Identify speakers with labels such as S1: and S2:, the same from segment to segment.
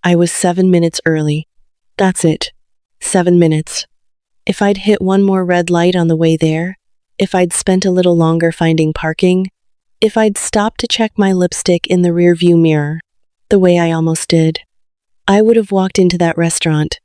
S1: I was 7 minutes early. That's it. 7 minutes. If I'd hit one more red light on the way there, if I'd spent a little longer finding parking, if I'd stopped to check my lipstick in the rearview mirror, the way I almost did, I would have walked into that restaurant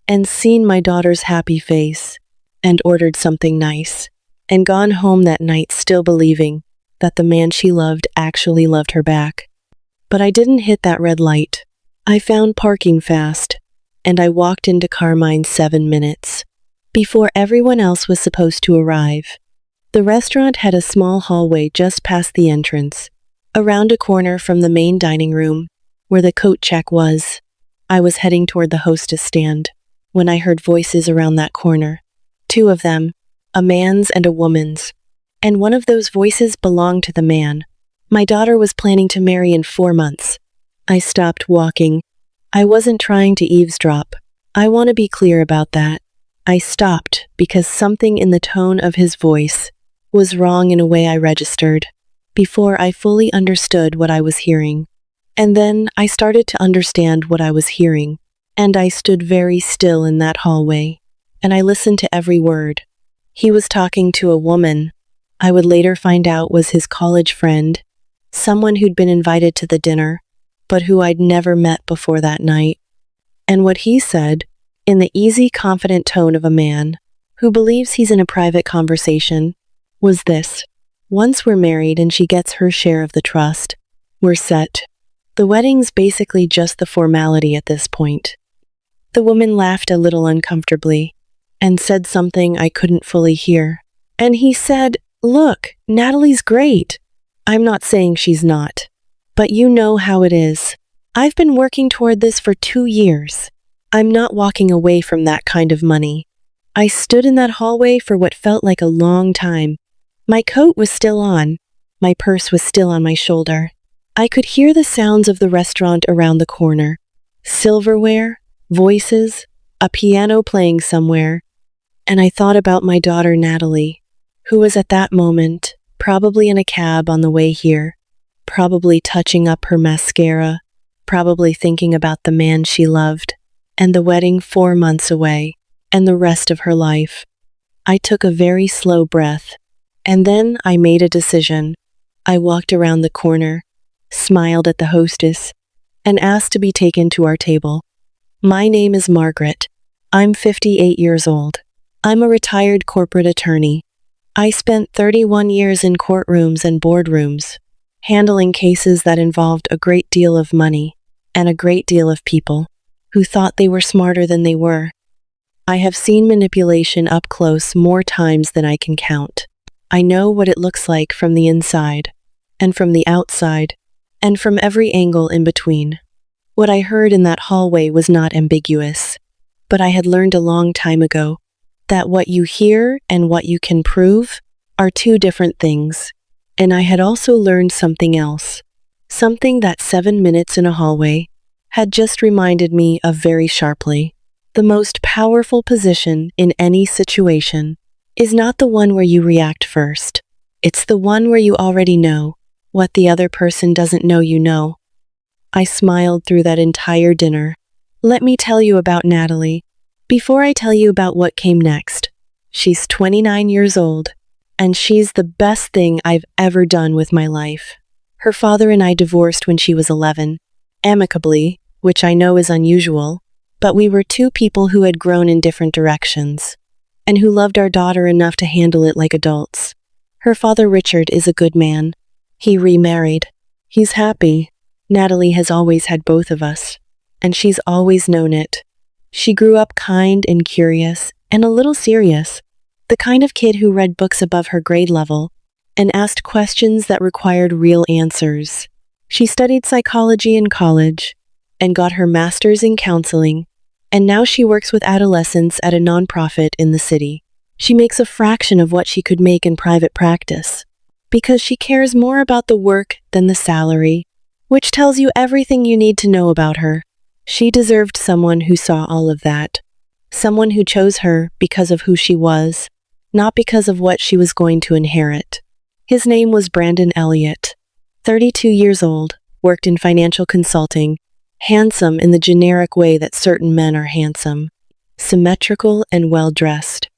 S1: and seen my daughter's happy face and ordered something nice and gone home that night still believing that the man she loved actually loved her back. But I didn't hit that red light. I found parking fast, and I walked into Carmine's 7 minutes before everyone else was supposed to arrive. The restaurant had a small hallway just past the entrance, around a corner from the main dining room, where the coat check was. I was heading toward the hostess stand when I heard voices around that corner. 2 of them, a man's and a woman's. And one of those voices belonged to the man my daughter was planning to marry in 4 months. I stopped walking. I wasn't trying to eavesdrop. I want to be clear about that. I stopped because something in the tone of his voice was wrong in a way I registered, before I fully understood what I was hearing. And then I started to understand what I was hearing, and I stood very still in that hallway, and I listened to every word. He was talking to a woman I would later find out was his college friend, someone who'd been invited to the dinner, but who I'd never met before that night. And what he said, in the easy, confident tone of a man who believes he's in a private conversation, was this: once we're married and she gets her share of the trust, we're set. The wedding's basically just the formality at this point. The woman laughed a little uncomfortably and said something I couldn't fully hear. And he said, "Look, Natalie's great. I'm not saying she's not. But you know how it is. I've been working toward this for 2 years. I'm not walking away from that kind of money." I stood in that hallway for what felt like a long time. My coat was still on. My purse was still on my shoulder. I could hear the sounds of the restaurant around the corner. Silverware, voices, a piano playing somewhere. And I thought about my daughter Natalie, who was at that moment probably in a cab on the way here, probably touching up her mascara, probably thinking about the man she loved, and the wedding 4 months away, and the rest of her life. I took a very slow breath, and then I made a decision. I walked around the corner, smiled at the hostess, and asked to be taken to our table. "My name is Margaret. I'm 58 years old. I'm a retired corporate attorney. I spent 31 years in courtrooms and boardrooms, handling cases that involved a great deal of money and a great deal of people who thought they were smarter than they were. I have seen manipulation up close more times than I can count. I know what it looks like from the inside, and from the outside, and from every angle in between. What I heard in that hallway was not ambiguous, but I had learned a long time ago that what you hear and what you can prove are 2 different things. And I had also learned something else, something that 7 minutes in a hallway had just reminded me of very sharply. The most powerful position in any situation is not the one where you react first. It's the one where you already know what the other person doesn't know you know. I smiled through that entire dinner. Let me tell you about Natalie, before I tell you about what came next. She's 29 years old, and she's the best thing I've ever done with my life. Her father and I divorced when she was 11, amicably, which I know is unusual, but we were 2 people who had grown in different directions, and who loved our daughter enough to handle it like adults. Her father, Richard, is a good man. He remarried. He's happy. Natalie has always had both of us, and she's always known it. She grew up kind and curious, and a little serious, the kind of kid who read books above her grade level, and asked questions that required real answers. She studied psychology in college, and got her master's in counseling, and now she works with adolescents at a nonprofit in the city. She makes a fraction of what she could make in private practice, because she cares more about the work than the salary, which tells you everything you need to know about her. She deserved someone who saw all of that, someone who chose her because of who she was, not because of what she was going to inherit. His name was Brandon Elliott, 32 years old, worked in financial consulting, Handsome in the generic way that certain men are handsome, symmetrical and well-dressed,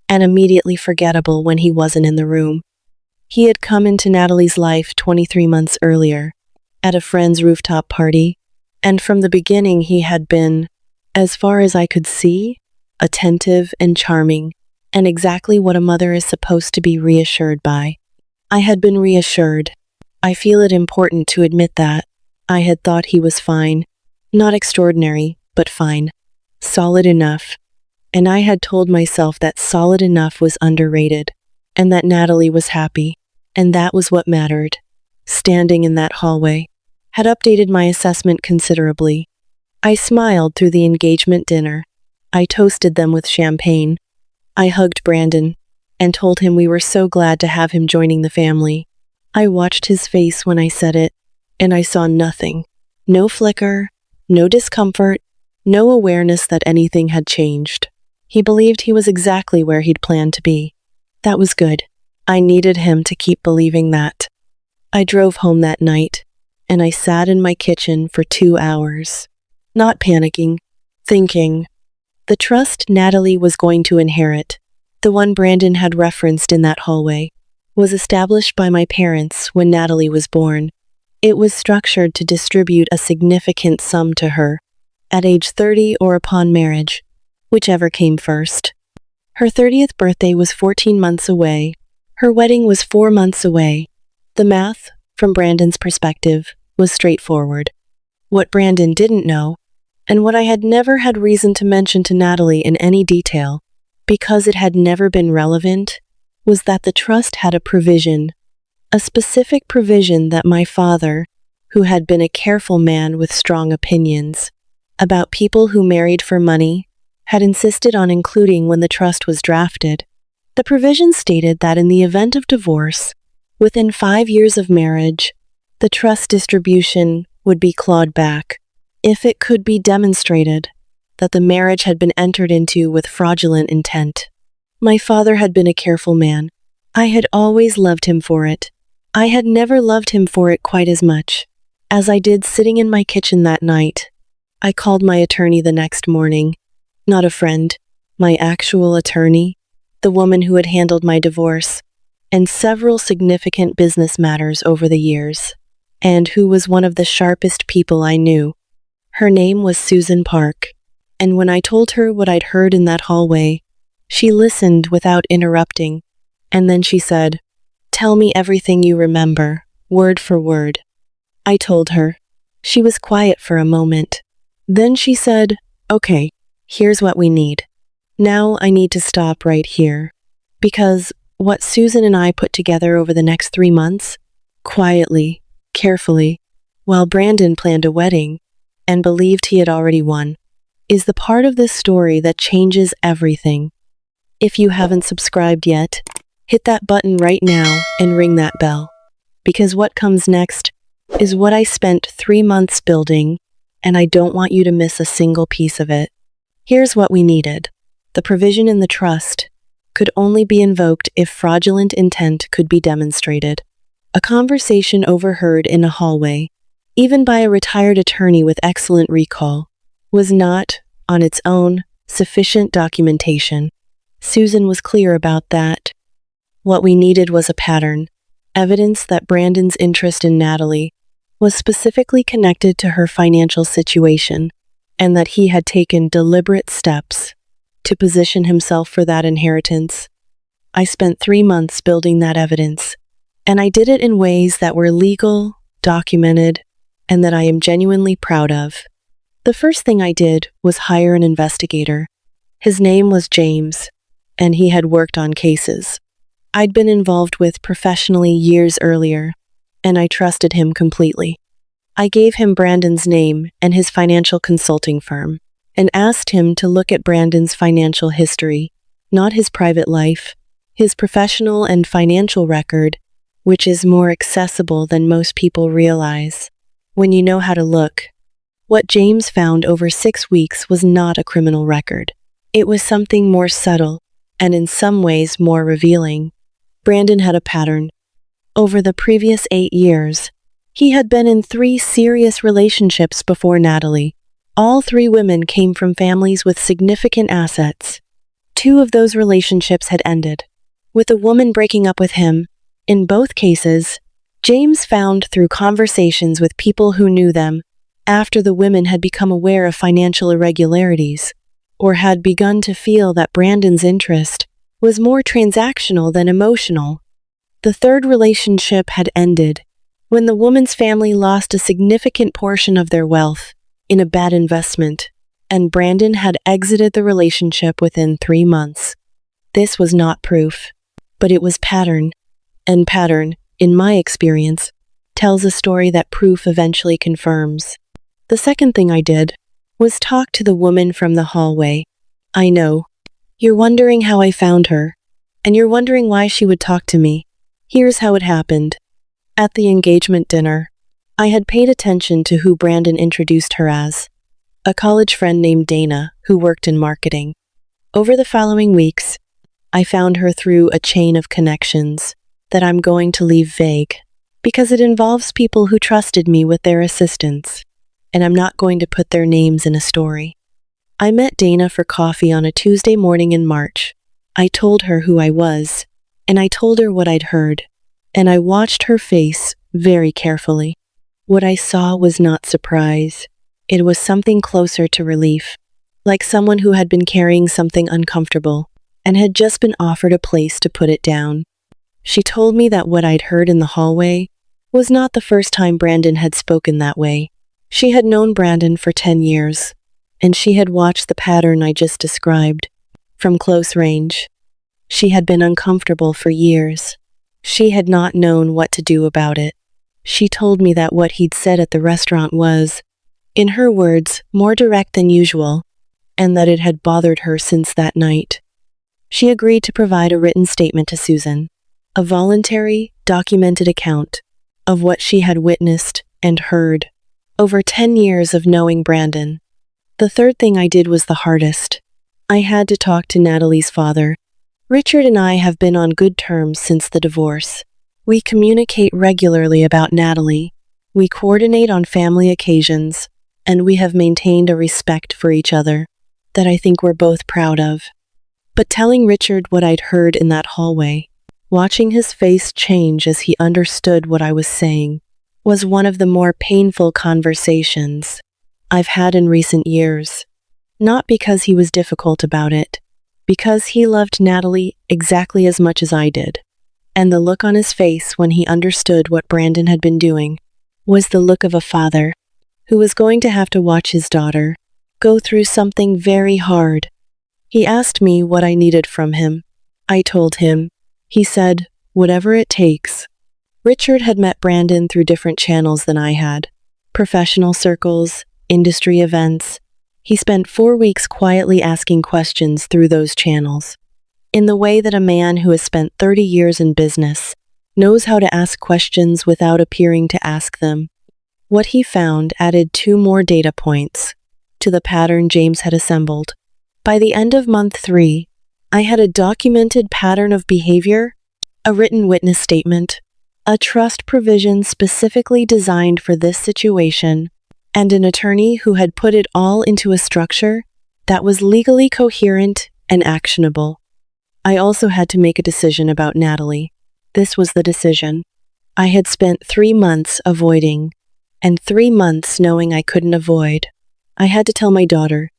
S1: and immediately forgettable when he wasn't in the room. He had come into Natalie's life 23 months earlier, at a friend's rooftop party, and from the beginning he had been, as far as I could see, attentive and charming, and exactly what a mother is supposed to be reassured by. I had been reassured. I feel it important to admit that. I had thought he was fine. Not extraordinary, but fine. Solid enough. And I had told myself that solid enough was underrated, and that Natalie was happy, and that was what mattered. Standing in that hallway had updated my assessment considerably. I smiled through the engagement dinner. I toasted them with champagne. I hugged Brandon and told him we were so glad to have him joining the family. I watched his face when I said it, and I saw nothing. No flicker, no discomfort, no awareness that anything had changed. He believed he was exactly where he'd planned to be. That was good. I needed him to keep believing that. I drove home that night, and I sat in my kitchen for 2 hours. Not panicking, thinking. The trust Natalie was going to inherit, the one Brandon had referenced in that hallway, was established by my parents when Natalie was born. It was structured to distribute a significant sum to her, at age 30 or upon marriage, whichever came first. Her 30th birthday was 14 months away. Her wedding was 4 months away. The math, from Brandon's perspective, was straightforward. What Brandon didn't know, and what I had never had reason to mention to Natalie in any detail, because it had never been relevant, was that the trust had a provision, a specific provision that my father, who had been a careful man with strong opinions about people who married for money, had insisted on including when the trust was drafted. The provision stated that in the event of divorce, within 5 years of marriage, the trust distribution would be clawed back if it could be demonstrated that the marriage had been entered into with fraudulent intent. My father had been a careful man. I had always loved him for it. I had never loved him for it quite as much as I did sitting in my kitchen that night. I called my attorney the next morning. Not a friend, my actual attorney, the woman who had handled my divorce and several significant business matters over the years, and who was one of the sharpest people I knew. Her name was Susan Park, and when I told her what I'd heard in that hallway, she listened without interrupting, and then she said, "Tell me everything you remember, word for word." I told her. She was quiet for a moment. Then she said, "Okay, here's what we need. Now I need to stop right here, because what Susan and I put together over the next 3 months, quietly, carefully, while Brandon planned a wedding and believed he had already won, is the part of this story that changes everything. If you haven't subscribed yet, hit that button right now and ring that bell, because what comes next is what I spent 3 months building, and I don't want you to miss a single piece of it. Here's what we needed. The provision in the trust could only be invoked if fraudulent intent could be demonstrated. A conversation overheard in a hallway, even by a retired attorney with excellent recall, was not, on its own, sufficient documentation. Susan was clear about that. What we needed was a pattern, evidence that Brandon's interest in Natalie was specifically connected to her financial situation, and that he had taken deliberate steps to position himself for that inheritance. I spent 3 months building that evidence, and I did it in ways that were legal, documented, and that I am genuinely proud of. The first thing I did was hire an investigator. His name was James, and he had worked on cases I'd been involved with professionally years earlier, and I trusted him completely. I gave him Brandon's name and his financial consulting firm, and asked him to look at Brandon's financial history, not his private life, his professional and financial record, which is more accessible than most people realize when you know how to look. What James found over 6 weeks was not a criminal record. It was something more subtle, and in some ways more revealing. Brandon had a pattern. Over the previous 8 years, He had been in 3 serious relationships before Natalie. All 3 women came from families with significant assets. 2 of those relationships had ended, with the woman breaking up with him. In both cases, James found through conversations with people who knew them, after the women had become aware of financial irregularities, or had begun to feel that Brandon's interest was more transactional than emotional. The 3rd relationship had ended when the woman's family lost a significant portion of their wealth in a bad investment, and Brandon had exited the relationship within 3 months. This was not proof, but it was pattern, and pattern, in my experience, tells a story that proof eventually confirms. The second thing I did was talk to the woman from the hallway. I know. You're wondering how I found her, and you're wondering why she would talk to me. Here's how it happened. At the engagement dinner, I had paid attention to who Brandon introduced her as, a college friend named Dana who worked in marketing. Over the following weeks, I found her through a chain of connections that I'm going to leave vague, because it involves people who trusted me with their assistance, and I'm not going to put their names in a story. I met Dana for coffee on a Tuesday morning in March. I told her who I was, and I told her what I'd heard, and I watched her face very carefully. What I saw was not surprise. It was something closer to relief, like someone who had been carrying something uncomfortable and had just been offered a place to put it down. She told me that what I'd heard in the hallway was not the first time Brandon had spoken that way. She had known Brandon for 10 years, and she had watched the pattern I just described from close range. She had been uncomfortable for years. She had not known what to do about it. She told me that what he'd said at the restaurant was, in her words, more direct than usual, and that it had bothered her since that night. She agreed to provide a written statement to Susan, a voluntary, documented account of what she had witnessed and heard over 10 years of knowing Brandon. The third thing I did was the hardest. I had to talk to Natalie's father. Richard and I have been on good terms since the divorce. We communicate regularly about Natalie. We coordinate on family occasions, and we have maintained a respect for each other that I think we're both proud of. But telling Richard what I'd heard in that hallway, watching his face change as he understood what I was saying, was one of the more painful conversations I've had in recent years. Not because he was difficult about it, because he loved Natalie exactly as much as I did. And the look on his face when he understood what Brandon had been doing was the look of a father who was going to have to watch his daughter go through something very hard. He asked me what I needed from him. I told him. He said, whatever it takes. Richard had met Brandon through different channels than I had. Professional circles, industry events. He spent 4 weeks quietly asking questions through those channels, in the way that a man who has spent 30 years in business knows how to ask questions without appearing to ask them. What he found added 2 more data points to the pattern James had assembled. By the end of month 3, I had a documented pattern of behavior, a written witness statement, a trust provision specifically designed for this situation, and an attorney who had put it all into a structure that was legally coherent and actionable. I also had to make a decision about Natalie. This was the decision. I had spent 3 months avoiding, and 3 months knowing I couldn't avoid. I had to tell my daughter,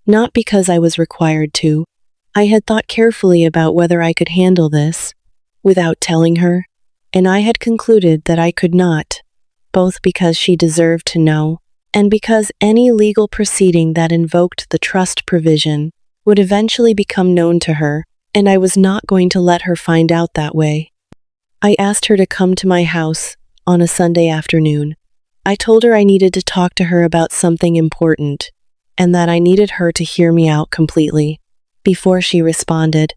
S1: not because I was required to. I had thought carefully about whether I could handle this without telling her, and I had concluded that I could not, both because she deserved to know, and because any legal proceeding that invoked the trust provision would eventually become known to her, and I was not going to let her find out that way. I asked her to come to my house on a Sunday afternoon. I told her I needed to talk to her about something important, and that I needed her to hear me out completely. Before she responded,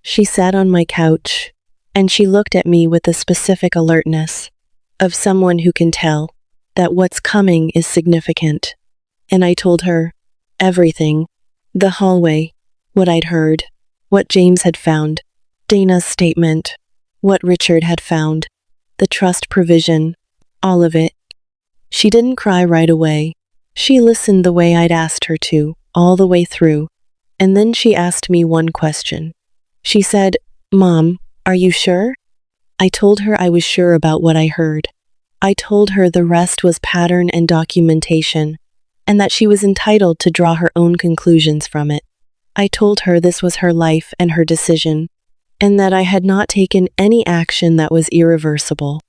S1: she sat on my couch, and she looked at me with the specific alertness of someone who can tell that what's coming is significant. And I told her everything, the hallway, what I'd heard, what James had found, Dana's statement, what Richard had found, the trust provision. all of it. She didn't cry right away. She listened the way I'd asked her to, all the way through. And then she asked me one question. She said, "Mom, are you sure?" I told her I was sure about what I heard. I told her the rest was pattern and documentation, and that she was entitled to draw her own conclusions from it. I told her this was her life and her decision, and that I had not taken any action that was irreversible.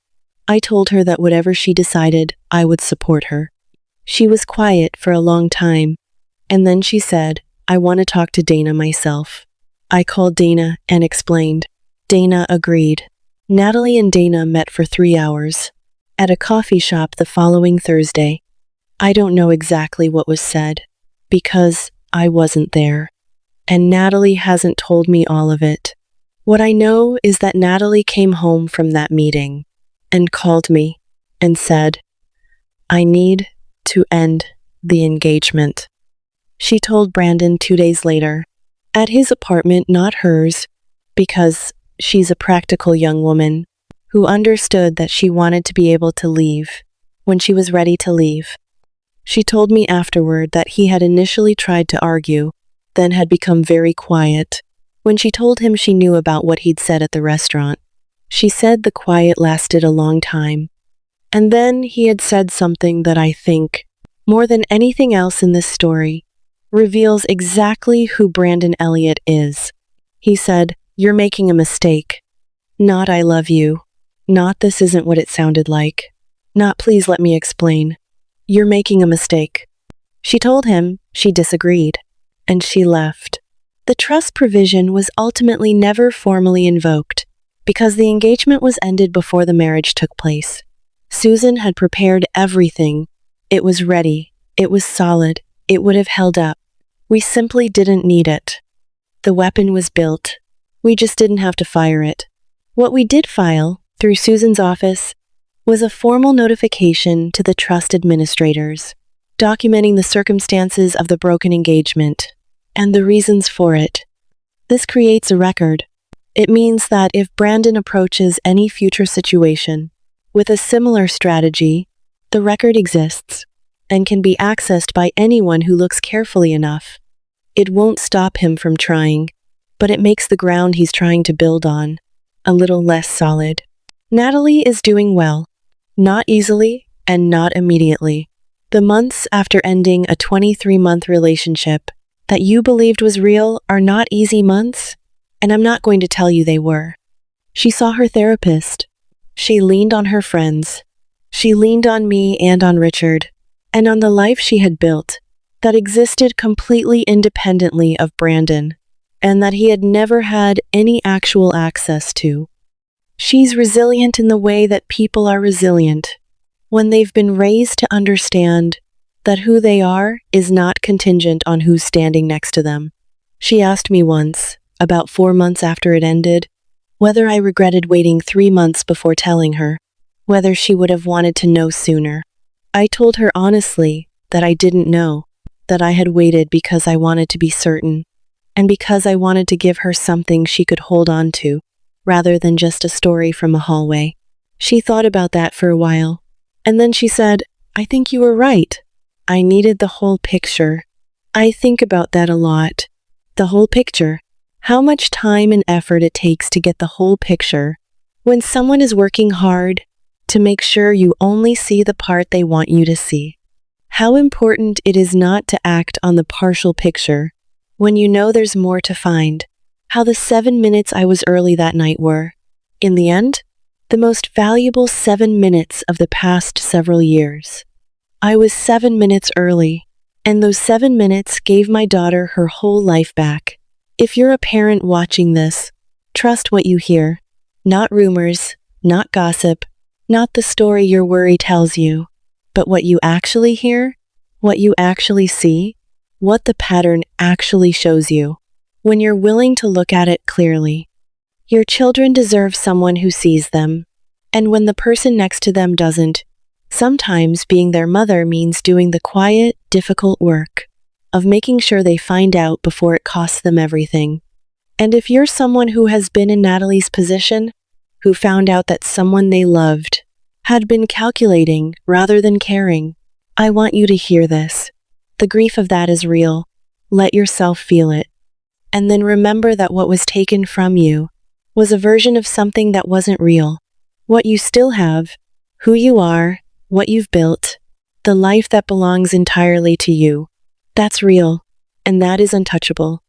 S1: I told her that whatever she decided, I would support her. She was quiet for a long time, and then she said, "I want to talk to Dana myself." I called Dana and explained. Dana agreed. Natalie and Dana met for 3 hours at a coffee shop the following Thursday. I don't know exactly what was said, because I wasn't there, and Natalie hasn't told me all of it. What I know is that Natalie came home from that meeting and called me and said, "I need to end the engagement." She told Brandon 2 days later, at his apartment, not hers, because she's a practical young woman who understood that she wanted to be able to leave when she was ready to leave. She told me afterward that he had initially tried to argue, then had become very quiet. When she told him she knew about what he'd said at the restaurant, she said the quiet lasted a long time. And then he had said something that I think, more than anything else in this story, reveals exactly who Brandon Elliott is. He said, "You're making a mistake. Not I love you. Not this isn't what it sounded like. Not please let me explain. You're making a mistake." She told him she disagreed, and she left. The trust provision was ultimately never formally invoked, because the engagement was ended before the marriage took place. Susan had prepared everything. It was ready. It was solid. It would have held up. We simply didn't need it. The weapon was built. We just didn't have to fire it. What we did file, through Susan's office, was a formal notification to the trust administrators, documenting the circumstances of the broken engagement and the reasons for it. This creates a record. It means that if Brandon approaches any future situation with a similar strategy, the record exists and can be accessed by anyone who looks carefully enough. It won't stop him from trying, but it makes the ground he's trying to build on a little less solid. Natalie is doing well, not easily and not immediately. The months after ending a 23-month relationship that you believed was real are not easy months, and I'm not going to tell you they were. She saw her therapist. She leaned on her friends. She leaned on me and on Richard, and on the life she had built that existed completely independently of Brandon, and that he had never had any actual access to. She's resilient in the way that people are resilient, when they've been raised to understand that who they are is not contingent on who's standing next to them. She asked me once, about 4 months after it ended, whether I regretted waiting 3 months before telling her, whether she would have wanted to know sooner. I told her honestly that I didn't know, that I had waited because I wanted to be certain, and because I wanted to give her something she could hold on to, rather than just a story from a hallway. She thought about that for a while, and then she said, "I think you were right. I needed the whole picture." I think about that a lot. The whole picture. How much time and effort it takes to get the whole picture when someone is working hard to make sure you only see the part they want you to see. How important it is not to act on the partial picture when you know there's more to find. How the 7 minutes I was early that night were, in the end, the most valuable 7 minutes of the past several years. I was 7 minutes early, and those 7 minutes gave my daughter her whole life back. If you're a parent watching this, trust what you hear. Not rumors, not gossip, not the story your worry tells you, but what you actually hear, what you actually see, what the pattern actually shows you, when you're willing to look at it clearly. Your children deserve someone who sees them, and when the person next to them doesn't, sometimes being their mother means doing the quiet, difficult work of making sure they find out before it costs them everything. And if you're someone who has been in Natalie's position, who found out that someone they loved had been calculating rather than caring. I want you to hear this. The grief of that is real. Let yourself feel it. And then remember that what was taken from you was a version of something that wasn't real. What you still have, who you are, what you've built, the life that belongs entirely to you. That's real, and that is untouchable.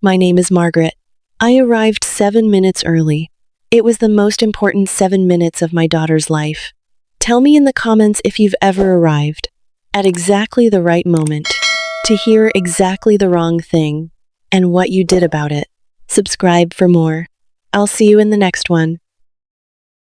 S1: My name is Margaret. I arrived 7 minutes early. It was the most important 7 minutes of my daughter's life. Tell me in the comments if you've ever arrived at exactly the right moment to hear exactly the wrong thing and what you did about it. Subscribe for more. I'll see you in the next one.